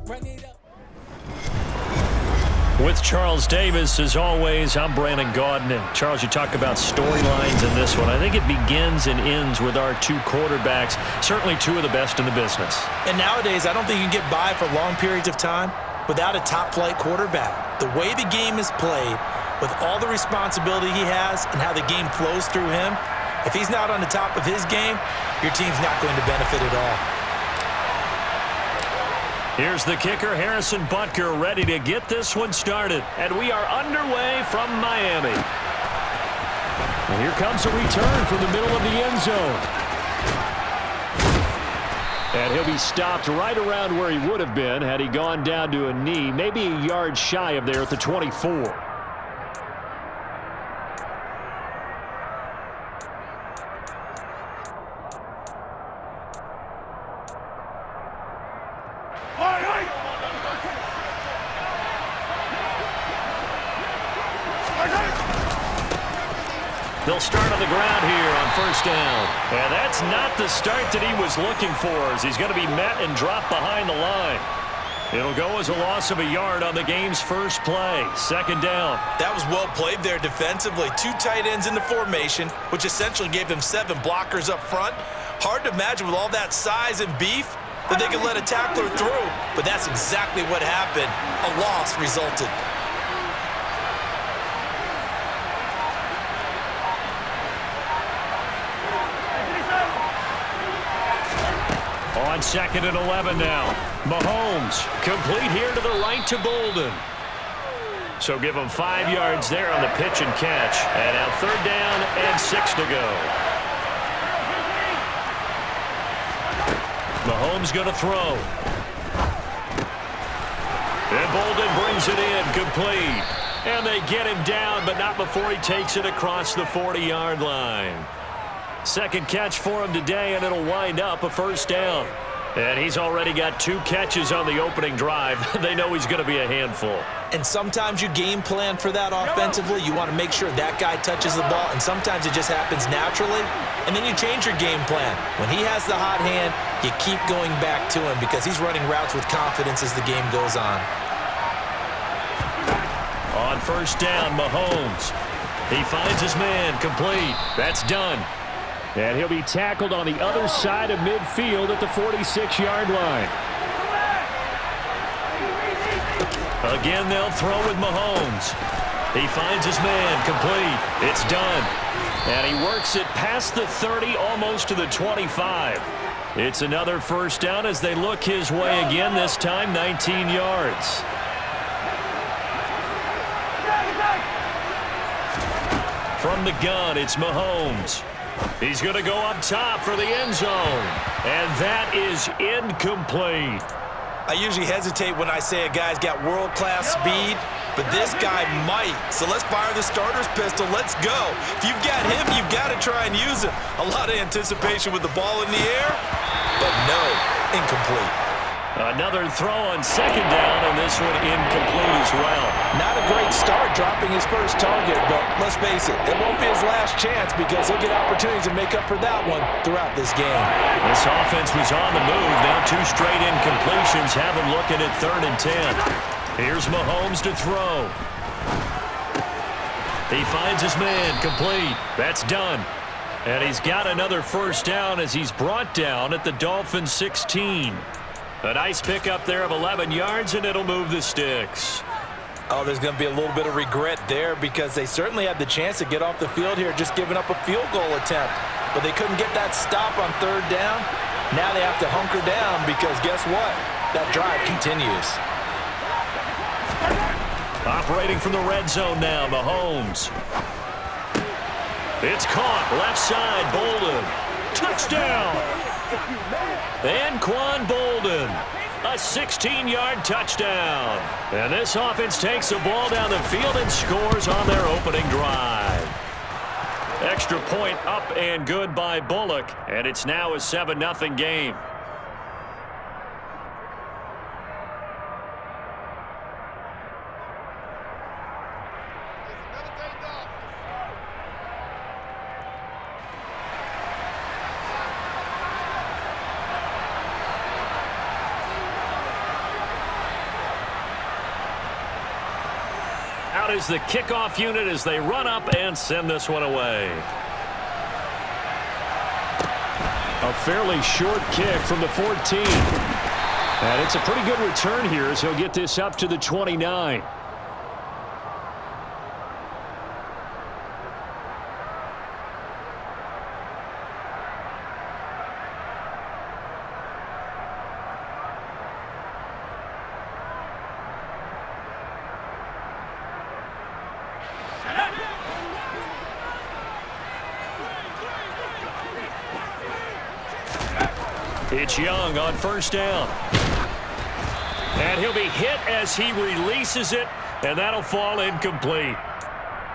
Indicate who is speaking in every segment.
Speaker 1: Run it up.
Speaker 2: With Charles Davis, as always, I'm Brandon Gaudin. Charles, you talk about storylines in this one. I think it begins and ends with our two quarterbacks, certainly two of the best in the business.
Speaker 3: And nowadays, I don't think you can get by for long periods of time without a top-flight quarterback. The way the game is played, with all the responsibility he has and how the game flows through him, if he's not on the top of his game, your team's not going to benefit at all.
Speaker 2: Here's the kicker, Harrison Butker, ready to get this one started. And we are underway from Miami. And here comes a return from the middle of the end zone. And he'll be stopped right around where he would have been had he gone down to a knee, maybe a yard shy of there at the 24. They'll start on the ground here on first down. And that's not the start that he was looking for, as he's going to be met and dropped behind the line. It'll go as a loss of a yard on the game's first play. Second down.
Speaker 3: That was well played there defensively. Two tight ends in the formation, which essentially gave them 7 blockers up front. Hard to imagine with all that size and beef that they could let a tackler through. But that's exactly what happened. A loss resulted.
Speaker 2: On second and 11 now. Mahomes complete here to the right to Bolden. So give him 5 yards there on the pitch and catch. And now third down and 6 to go. Mahomes going to throw. And Bolden brings it in, complete. And they get him down, but not before he takes it across the 40-yard line. Second catch for him today, and it'll wind up a first down. And he's already got 2 catches on the opening drive. They know he's going to be a handful.
Speaker 3: And sometimes you game plan for that offensively. You want to make sure that guy touches the ball, and sometimes it just happens naturally. And then you change your game plan. When he has the hot hand, you keep going back to him because he's running routes with confidence as the game goes on.
Speaker 2: On first down, Mahomes. He finds his man, complete. That's done. And he'll be tackled on the other side of midfield at the 46-yard line. Again, they'll throw with Mahomes. He finds his man, complete. It's done. And he works it past the 30, almost to the 25. It's another first down as they look his way again, this time 19 yards. From the gun, it's Mahomes. He's going to go up top for the end zone. And that is incomplete.
Speaker 3: I usually hesitate when I say a guy's got world-class speed, but this guy might. So let's fire the starter's pistol. Let's go. If you've got him, you've got to try and use him. A lot of anticipation with the ball in the air, but no, incomplete.
Speaker 2: Another throw on second down, and this one incomplete as well.
Speaker 3: Not a great start dropping his first target, but let's face it, it won't be his last chance because he'll get opportunities to make up for that one throughout this game.
Speaker 2: This offense was on the move. Now 2 straight incompletions have him looking at 3rd and 10. Here's Mahomes to throw. He finds his man, complete. That's done. And he's got another first down as he's brought down at the Dolphins' 16. A nice pickup there of 11 yards, and it'll move the sticks.
Speaker 3: Oh, there's going to be a little bit of regret there because they certainly had the chance to get off the field here, just giving up a field goal attempt. But they couldn't get that stop on 3rd down. Now they have to hunker down because guess what? That drive continues.
Speaker 2: Operating from the red zone now, Mahomes. It's caught, left side, Bolden. Touchdown! Anquan Bolden, a 16-yard touchdown. And this offense takes the ball down the field and scores on their opening drive. Extra point up and good by Bullock, and it's now a 7-0 game. Out is the kickoff unit as they run up and send this one away. A fairly short kick from the 14. And it's a pretty good return here as he'll get this up to the 29. It's Young on first down. And he'll be hit as he releases it, and that'll fall incomplete.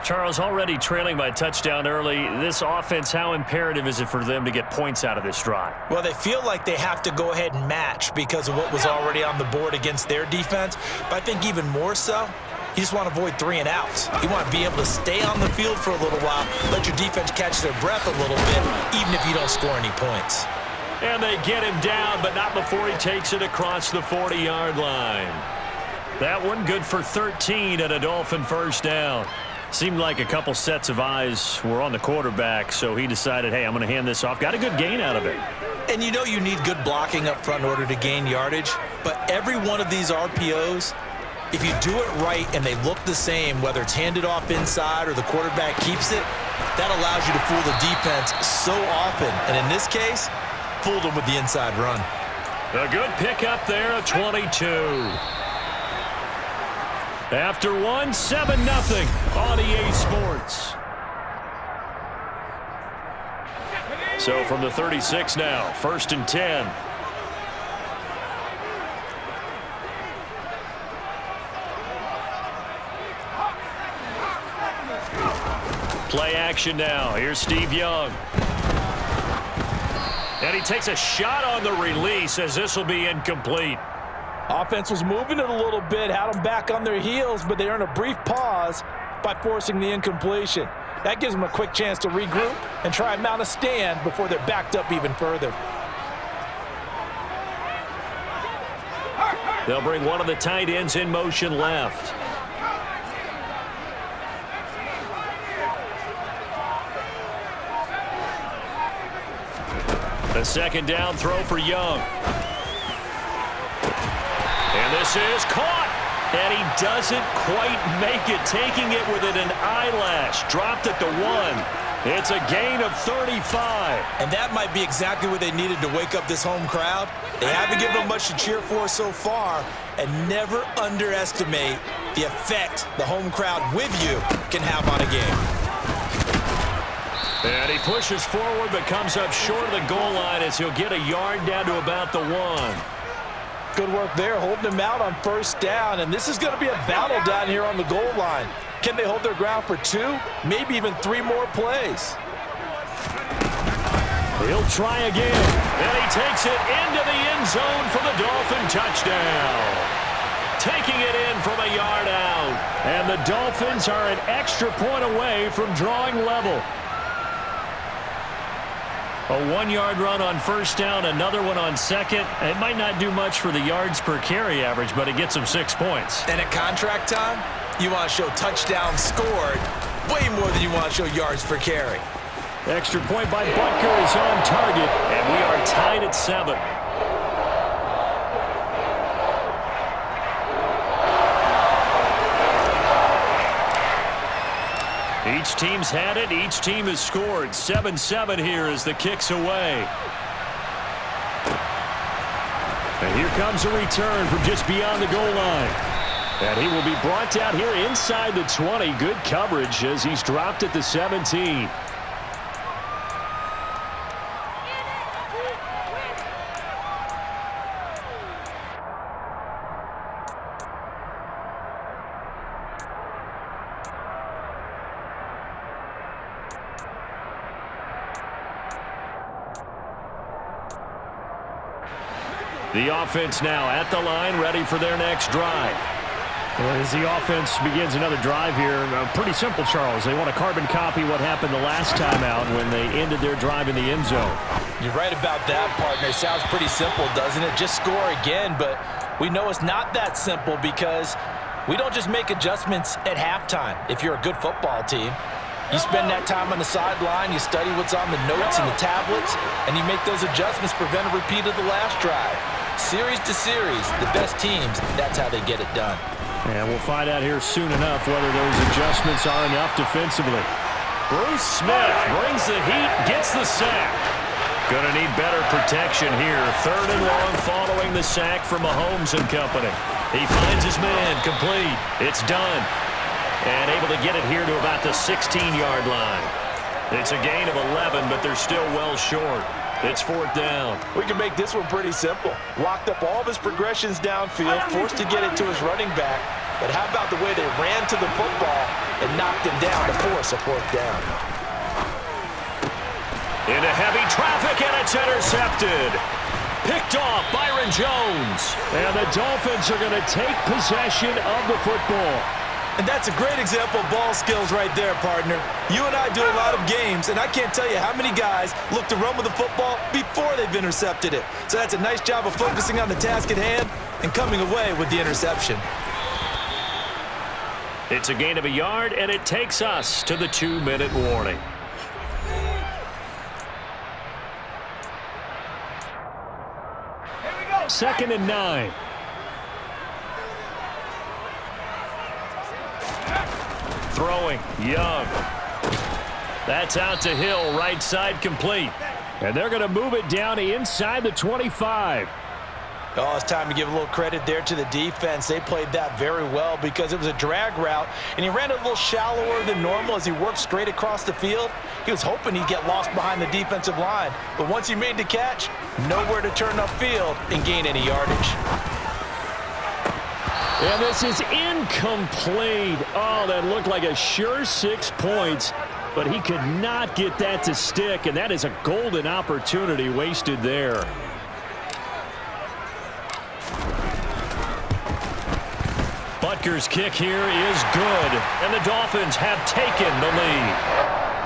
Speaker 2: Charles, already trailing by a touchdown early. This offense, how imperative is it for them to get points out of this drive?
Speaker 3: Well, they feel like they have to go ahead and match because of what was already on the board against their defense. But I think even more so, you just want to avoid 3 and outs. You want to be able to stay on the field for a little while, let your defense catch their breath a little bit, even if you don't score any points.
Speaker 2: And they get him down, but not before he takes it across the 40-yard line. That one good for 13 at a Dolphin first down. Seemed like a couple sets of eyes were on the quarterback, so he decided, hey, I'm going to hand this off. Got a good gain out of it.
Speaker 3: And you know you need good blocking up front in order to gain yardage, but every one of these RPOs, if you do it right and they look the same, whether it's handed off inside or the quarterback keeps it, that allows you to fool the defense so often. And in this case, fooled them with the inside run.
Speaker 2: A good pickup there, a 22. After one, 7-0 on EA Sports. So from the 36 now, 1st and 10. Play action now. Here's Steve Young. And he takes a shot on the release as this will be incomplete.
Speaker 1: Offense was moving it a little bit, had them back on their heels, but they earned a brief pause by forcing the incompletion. That gives them a quick chance to regroup and try and mount a stand before they're backed up even further.
Speaker 2: They'll bring one of the tight ends in motion left. The second down throw for Young. And this is caught. And he doesn't quite make it, taking it within an eyelash. Dropped at the 1. It's a gain of 35.
Speaker 3: And that might be exactly what they needed to wake up this home crowd. They haven't given them much to cheer for so far. And never underestimate the effect the home crowd with you can have on a game.
Speaker 2: And he pushes forward but comes up short of the goal line as he'll get a yard down to about the 1.
Speaker 1: Good work there, holding them out on first down. And this is going to be a battle down here on the goal line. Can they hold their ground for 2, maybe even 3 more plays?
Speaker 2: He'll try again. And he takes it into the end zone for the Dolphin touchdown. Taking it in from a yard out. And the Dolphins are an extra point away from drawing level. A 1-yard run on first down, another one on second. It might not do much for the yards per carry average, but it gets them 6 points.
Speaker 3: And at contract time, you want to show touchdowns scored way more than you want to show yards per carry.
Speaker 2: Extra point by Butker is on target, and we are tied at 7. Each team's had it. Each team has scored. 7-7 here as the kick's away. And here comes a return from just beyond the goal line. And he will be brought down here inside the 20. Good coverage as he's dropped at the 17. The offense now at the line, ready for their next drive. As the offense begins another drive here, pretty simple, Charles. They want to carbon copy what happened the last time out when they ended their drive in the end zone.
Speaker 1: You're right about that, partner. Sounds pretty simple, doesn't it? Just score again, but we know it's not that simple because We don't just make adjustments at halftime if you're a good football team. You spend that time on the sideline, you study what's on the notes and the tablets, and you make those adjustments to prevent a repeat of the last drive. Series to series, the best teams, that's how they get it done.
Speaker 2: And we'll find out here soon enough whether those adjustments are enough defensively. Bruce Smith brings the heat, gets the sack. Gonna need better protection here. 3rd and long following the sack from Mahomes and company. He finds his man, complete. It's done. And able to get it here to about the 16-yard line. It's a gain of 11, but they're still well short. It's 4th down.
Speaker 1: We can make this one pretty simple. Locked up all of his progressions downfield, forced to get it to his running back. But how about the way they ran to the football and knocked him down to force a 4th down?
Speaker 2: Into heavy traffic, and it's intercepted. Picked off Byron Jones. And the Dolphins are going to take possession of the football.
Speaker 3: And that's a great example of ball skills right there, partner. You and I do a lot of games, and I can't tell you how many guys look to run with the football before they've intercepted it. So that's a nice job of focusing on the task at hand and coming away with the interception.
Speaker 2: It's a gain of a yard, and it takes us to the 2-minute warning. Second and 9. Throwing, Young. That's out to Hill, right side complete. And they're going to move it down inside the 25.
Speaker 1: Oh, it's time to give a little credit there to the defense. They played that very well because it was a drag route, and he ran a little shallower than normal as he worked straight across the field. He was hoping he'd get lost behind the defensive line, but once he made the catch, nowhere to turn upfield and gain any yardage.
Speaker 2: And this is incomplete. Oh, that looked like a sure 6 points, but he could not get that to stick, and that is a golden opportunity wasted there. Butker's kick here is good, and the Dolphins have taken the lead.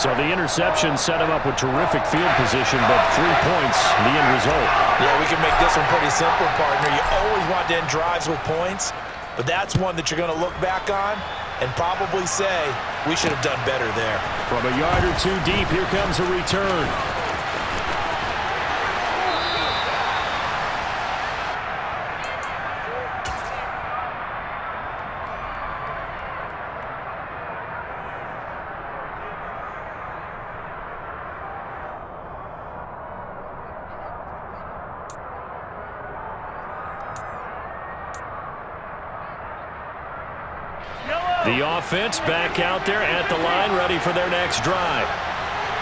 Speaker 2: So the interception set him up with terrific field position, but 3 points, the end result.
Speaker 1: Yeah, we can make this one pretty simple, partner. You always want to end drives with points, but that's one that you're going to look back on and probably say, we should have done better there.
Speaker 2: From a yard or two deep, here comes a return. The offense back out there at the line, ready for their next drive.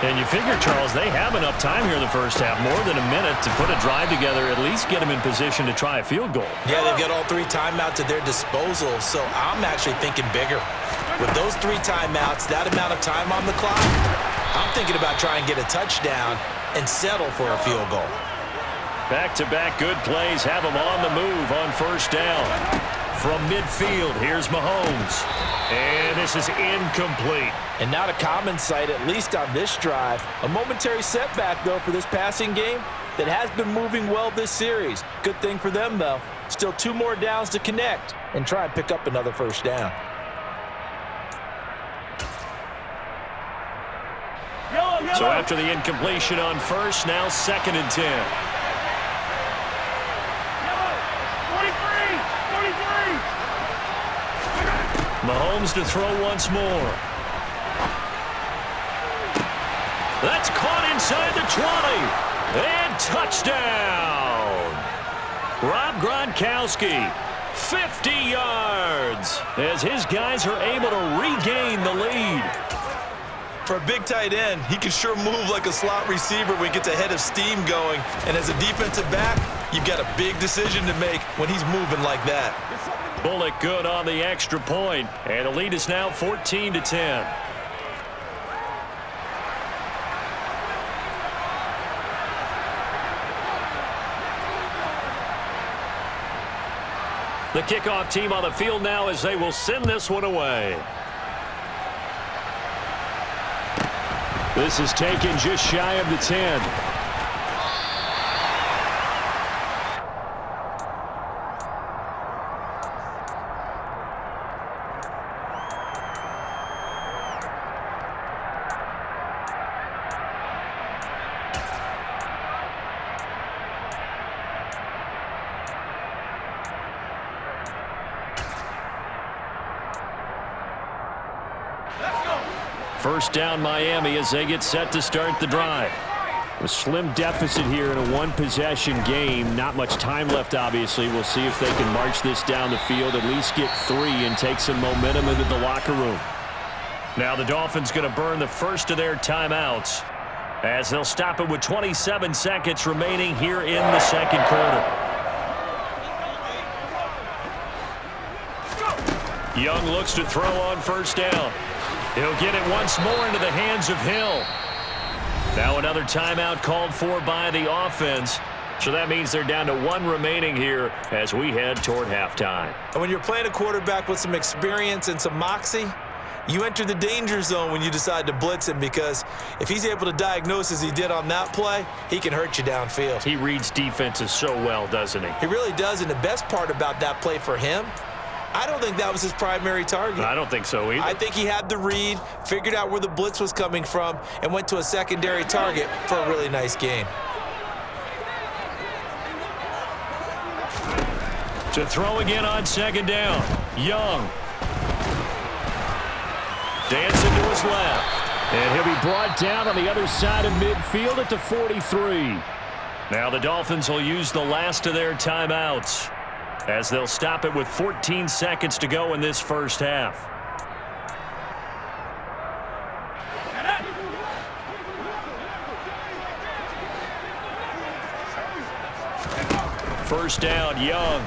Speaker 2: And you figure, Charles, they have enough time here in the first half, more than a minute, to put a drive together, at least get them in position to try a field goal.
Speaker 3: Yeah, they've got all 3 timeouts at their disposal, so I'm actually thinking bigger. With those 3 timeouts, that amount of time on the clock, I'm thinking about trying to get a touchdown and settle for a field goal.
Speaker 2: Back-to-back good plays have them on the move on first down. From midfield, here's Mahomes. And this is incomplete.
Speaker 1: And not a common sight, at least on this drive. A momentary setback, though, for this passing game that has been moving well this series. Good thing for them, though. Still 2 more downs to connect and try and pick up another first down.
Speaker 2: So after the incompletion on first, now 2nd and 10. Mahomes to throw once more. That's caught inside the 20. And touchdown. Rob Gronkowski, 50 yards, as his guys are able to regain the lead.
Speaker 3: For a big tight end, he can sure move like a slot receiver when he gets a head of steam going. And as a defensive back, you've got a big decision to make when he's moving like that.
Speaker 2: Bullock good on the extra point, and the lead is now 14-10. The kickoff team on the field now as they will send this one away. This is taken just shy of the 10. First down Miami as they get set to start the drive. A slim deficit here in a one-possession game. Not much time left, obviously. We'll see if they can march this down the field, at least get 3 and take some momentum into the locker room. Now the Dolphins going to burn the first of their timeouts as they'll stop it with 27 seconds remaining here in the second quarter. Young looks to throw on first down. He'll get it once more into the hands of Hill. Now another timeout called for by the offense. So that means they're down to 1 remaining here as we head toward halftime.
Speaker 3: And when you're playing a quarterback with some experience and some moxie, you enter the danger zone when you decide to blitz him, because if he's able to diagnose as he did on that play, he can hurt you downfield.
Speaker 2: He reads defenses so well, doesn't he?
Speaker 3: He really does, and the best part about that play for him, I don't think that was his primary target.
Speaker 2: I don't think so either.
Speaker 3: I think he had the read, figured out where the blitz was coming from, and went to a secondary target for a really nice gain.
Speaker 2: To throw again on second down. Young. Dancing to his left. And he'll be brought down on the other side of midfield at the 43. Now the Dolphins will use the last of their timeouts as they'll stop it with 14 seconds to go in this first half. First down, Young.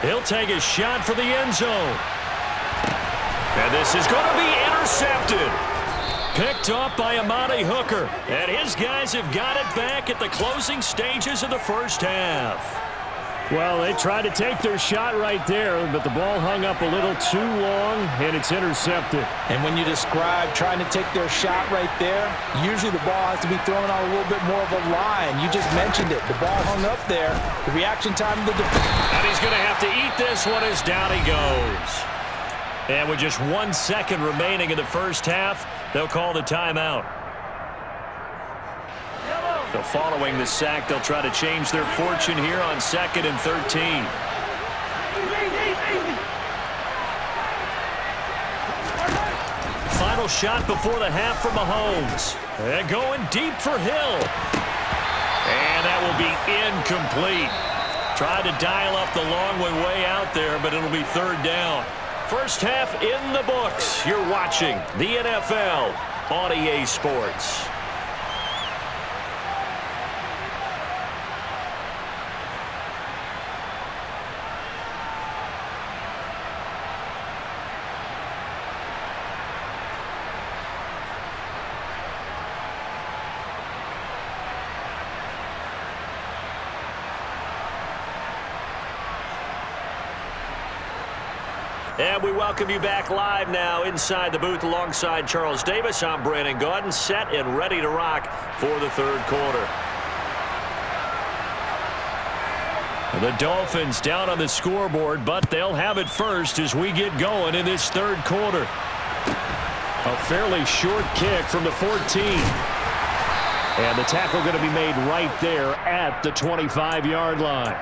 Speaker 2: He'll take a shot for the end zone. And this is going to be intercepted. Picked off by Amani Hooker. And his guys have got it back at the closing stages of the first half. Well, they tried to take their shot right there, but the ball hung up a little too long, and it's intercepted.
Speaker 1: And when you describe trying to take their shot right there, usually the ball has to be thrown on a little bit more of a line. You just mentioned it. The ball hung up there. The reaction time of the defense.
Speaker 2: And he's going to have to eat this one as down he goes. And with just 1 second remaining in the first half, they'll call the timeout. So following the sack, they'll try to change their fortune here on 2nd and 13. Final shot before the half for Mahomes. And going deep for Hill. And that will be incomplete. Tried to dial up the long way out there, but it'll be 3rd down. First half in the books. You're watching the NFL on EA Sports. And we welcome you back live now inside the booth alongside Charles Davis. I'm Brandon Gaudin, set and ready to rock for the 3rd quarter. The Dolphins down on the scoreboard, but they'll have it first as we get going in this 3rd quarter. A fairly short kick from the 14. And the tackle going to be made right there at the 25-yard line.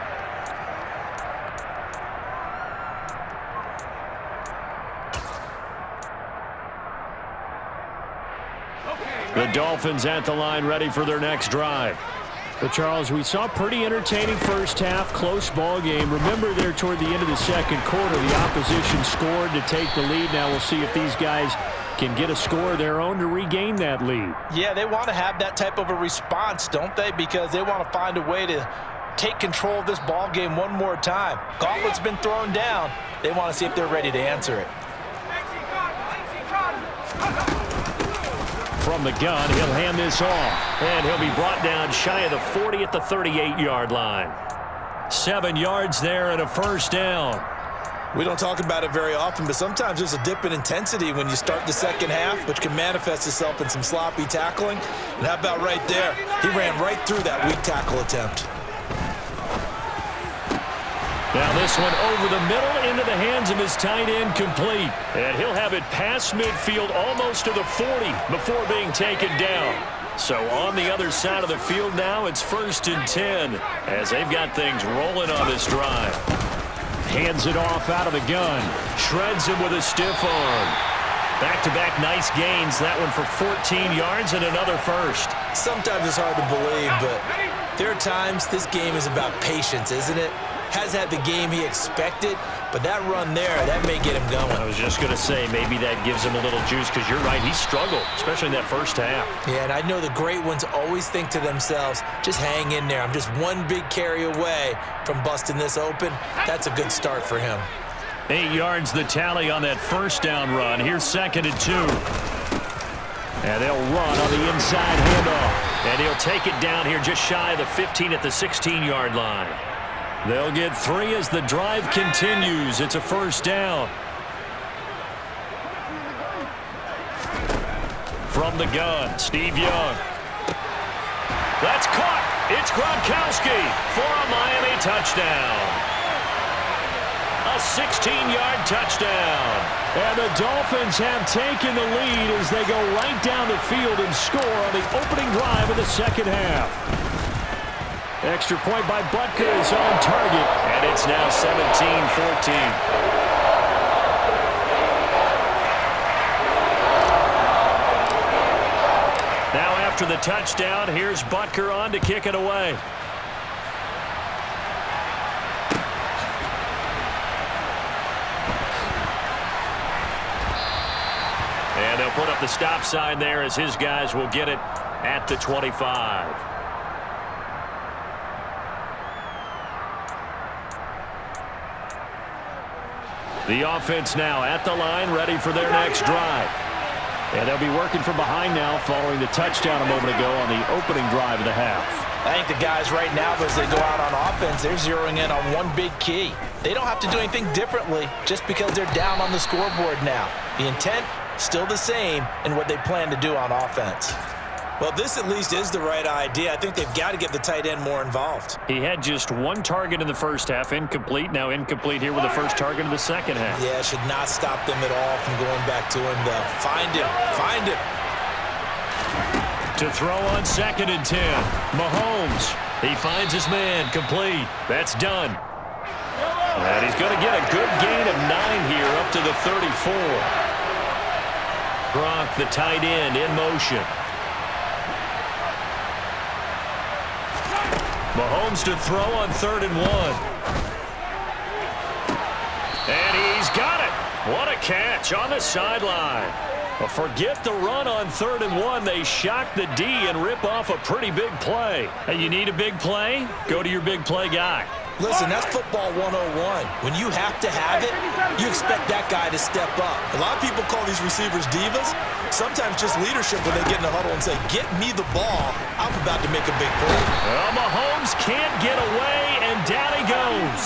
Speaker 2: The Dolphins at the line ready for their next drive. But Charles, we saw a pretty entertaining first half, close ball game. Remember there toward the end of the second quarter, the opposition scored to take the lead. Now we'll see if these guys can get a score of their own to regain that lead.
Speaker 1: Yeah, they want to have that type of a response, don't they? Because they want to find a way to take control of this ball game one more time. Gauntlet's been thrown down. They want to see if they're ready to answer it.
Speaker 2: From the gun, he'll hand this off. And he'll be brought down shy of the 40 at the 38-yard line. 7 yards there and a first down.
Speaker 3: We don't talk about it very often, but sometimes there's a dip in intensity when you start the second half, which can manifest itself in some sloppy tackling. And how about right there? He ran right through that weak tackle attempt.
Speaker 2: Now this one over the middle into the hands of his tight end, complete. And he'll have it past midfield almost to the 40 before being taken down. So on the other side of the field now, it's 1st and 10 as they've got things rolling on this drive. Hands it off out of the gun. Shreds him with a stiff arm. Back-to-back nice gains. That one for 14 yards and another first.
Speaker 3: Sometimes it's hard to believe, but there are times this game is about patience, isn't it? Has had the game he expected, but that run there, that may get him going.
Speaker 2: I was just going to say, maybe that gives him a little juice, because you're right, he struggled, especially in that first half.
Speaker 3: Yeah, and I know the great ones always think to themselves, just hang in there. I'm just one big carry away from busting this open. That's a good start for him.
Speaker 2: 8 yards the tally on that first down run. Here's 2nd and 2. And they'll run on the inside handoff. And he'll take it down here just shy of the 15 at the 16-yard line. They'll get 3 as the drive continues. It's a first down. From the gun, Steve Young. That's caught. It's Gronkowski for a Miami touchdown. A 16-yard touchdown. And the Dolphins have taken the lead as they go right down the field and score on the opening drive of the second half. Extra point by Butker is on target, and it's now 17-14. Now after the touchdown, here's Butker on to kick it away. And they'll put up the stop sign there as his guys will get it at the 25. The offense now at the line, ready for their next drive. And they'll be working from behind now following the touchdown a moment ago on the opening drive of the half.
Speaker 1: I think the guys right now, as they go out on offense, they're zeroing in on one big key. They don't have to do anything differently just because they're down on the scoreboard now. The intent, still the same in what they plan to do on offense.
Speaker 3: Well, this at least is the right idea. I think they've got to get the tight end more involved.
Speaker 2: He had just 1 target in the first half, incomplete. Now incomplete here with the first target in the second half.
Speaker 3: Yeah, should not stop them at all from going back to him, though. Find him. Find him.
Speaker 2: To throw on 2nd and 10. Mahomes. He finds his man. Complete. That's done. And he's going to get a good gain of 9 here up to the 34. Gronk, the tight end, in motion. Mahomes to throw on 3rd and 1. And he's got it. What a catch on the sideline. Well, forget the run on 3rd and 1. They shock the D and rip off a pretty big play. Hey, you need a big play? Go to your big play guy.
Speaker 3: Listen, that's football 101. When you have to have it, you expect that guy to step up. A lot of people call these receivers divas. Sometimes just leadership when they get in the huddle and say, get me the ball. I'm about to make a big play.
Speaker 2: Well, Mahomes can't get away, and down he goes.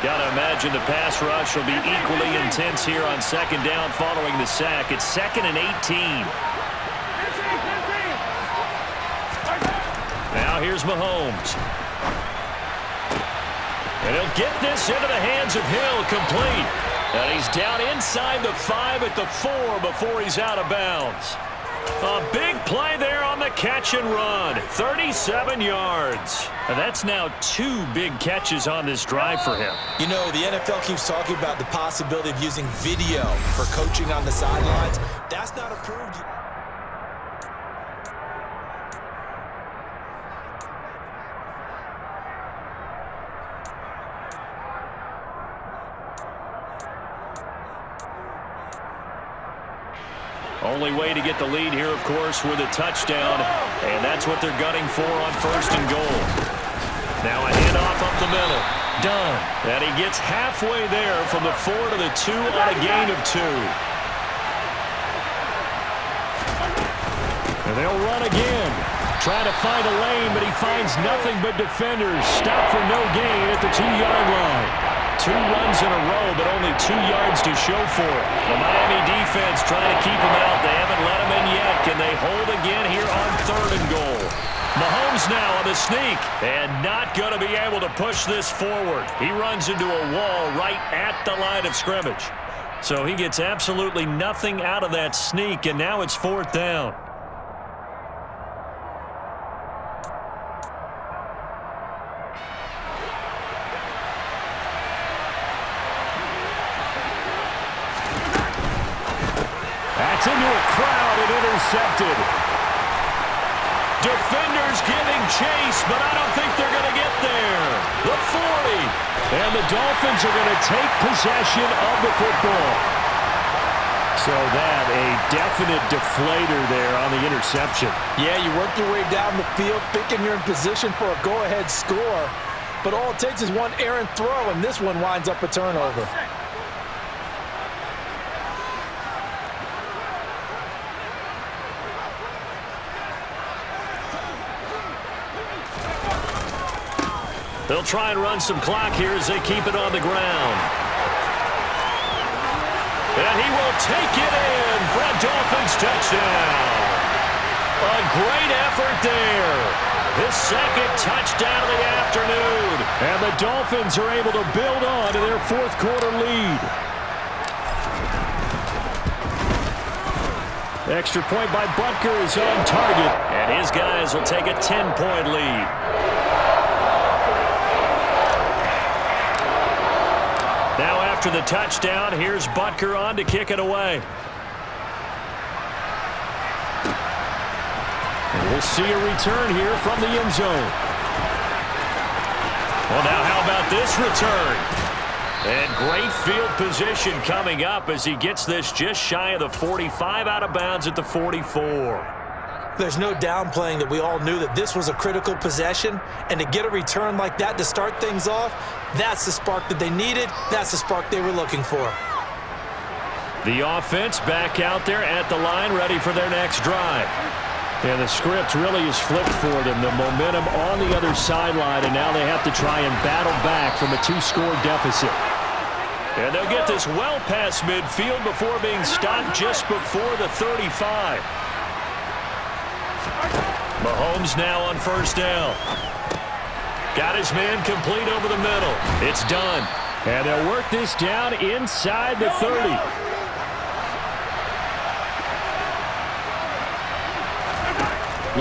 Speaker 2: Got to imagine the pass rush will be equally intense here on 2nd down following the sack. It's 2nd and 18. Now here's Mahomes. And he'll get this into the hands of Hill, complete. And he's down inside the 5 at the 4 before he's out of bounds. A big play there on the catch and run. 37 yards. And that's now 2 big catches on this drive for him.
Speaker 3: You know, the NFL keeps talking about the possibility of using video for coaching on the sidelines. That's not approved.
Speaker 2: Only way to get the lead here, of course, with a touchdown. And that's what they're gunning for on 1st and goal. Now a handoff up the middle. Done. And he gets halfway there from the 4 to the 2 on a gain of 2. And they'll run again. Trying to find a lane, but he finds nothing but defenders. Stop for no gain at the 2-yard line. 2 runs in a row, but only 2 yards to show for it. The Miami defense trying to keep him out. They haven't let him in yet. Can they hold again here on 3rd and goal? Mahomes now on the sneak, and not going to be able to push this forward. He runs into a wall right at the line of scrimmage. So he gets absolutely nothing out of that sneak, and now it's 4th down. Gets into a crowd and intercepted. Defenders giving chase, but I don't think they're going to get there. The 40. And the Dolphins are going to take possession of the football. So that, a definite deflator there on the interception.
Speaker 1: Yeah, you work your way down the field thinking you're in position for a go-ahead score. But all it takes is one errant throw, and this one winds up a turnover.
Speaker 2: They'll try and run some clock here as they keep it on the ground. And he will take it in for a Dolphins touchdown. A great effort there. His second touchdown of the afternoon. And the Dolphins are able to build on to their fourth quarter lead. Extra point by Butker is on target. And his guys will take a 10-point lead. Now after the touchdown, here's Butker on to kick it away. And we'll see a return here from the end zone. Well, now how about this return? And great field position coming up as he gets this just shy of the 45 out of bounds at the 44.
Speaker 1: There's no downplaying that we all knew that this was a critical possession, and to get a return like that to start things off, that's the spark that they needed. That's the spark they were looking for.
Speaker 2: The offense back out there at the line, ready for their next drive. And the script really is flipped for them. The momentum on the other sideline, and now they have to try and battle back from a 2-score deficit. And they'll get this well past midfield before being stopped just before the 35. Mahomes now on first down. Got his man complete over the middle. It's done. And they'll work this down inside the 30.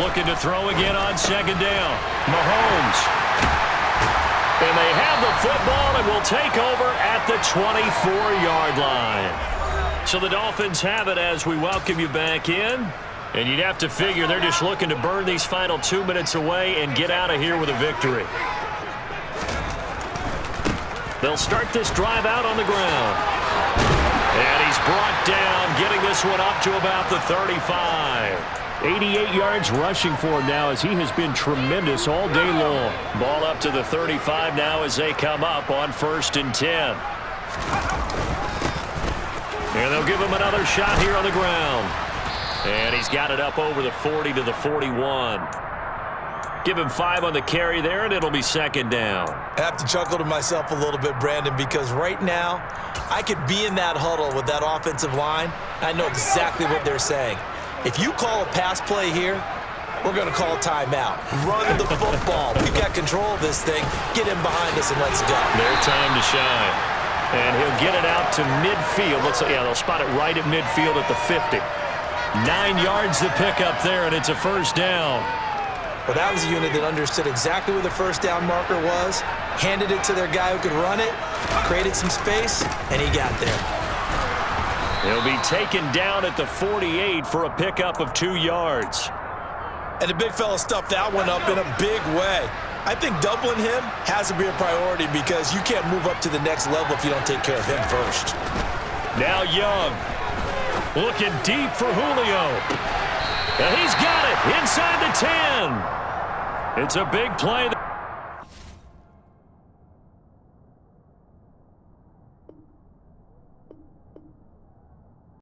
Speaker 2: Looking to throw again on second down. Mahomes. And they have the football and will take over at the 24-yard line. So the Dolphins have it as we welcome you back in. And you'd have to figure they're just looking to burn these final 2 minutes away and get out of here with a victory. They'll start this drive out on the ground. And he's brought down, getting this one up to about the 35. 88 yards rushing for him now as he has been tremendous all day long. Ball up to the 35 now as they come up on 1st and 10. And they'll give him another shot here on the ground. And he's got it up over the 40 to the 41. Give him 5 on the carry there, and it'll be second down.
Speaker 1: I have to chuckle to myself a little bit, Brandon, because right now I could be in that huddle with that offensive line. I know exactly what they're saying. If you call a pass play here, we're going to call a timeout. Run the football. We've got control of this thing. Get in behind us and let's go.
Speaker 2: Their time to shine. And he'll get it out to midfield. They'll spot it right at midfield at the 50. 9 yards to pick up there, and it's a first down.
Speaker 1: Well, that was a unit that understood exactly where the first down marker was, handed it to their guy who could run it, created some space, and he got there.
Speaker 2: He'll be taken down at the 48 for a pickup of 2 yards.
Speaker 1: And the big fella stuffed that one up in a big way. I think doubling him has to be a priority because you can't move up to the next level if you don't take care of him first.
Speaker 2: Now Young. Looking deep for Julio. And he's got it inside the 10. It's a big play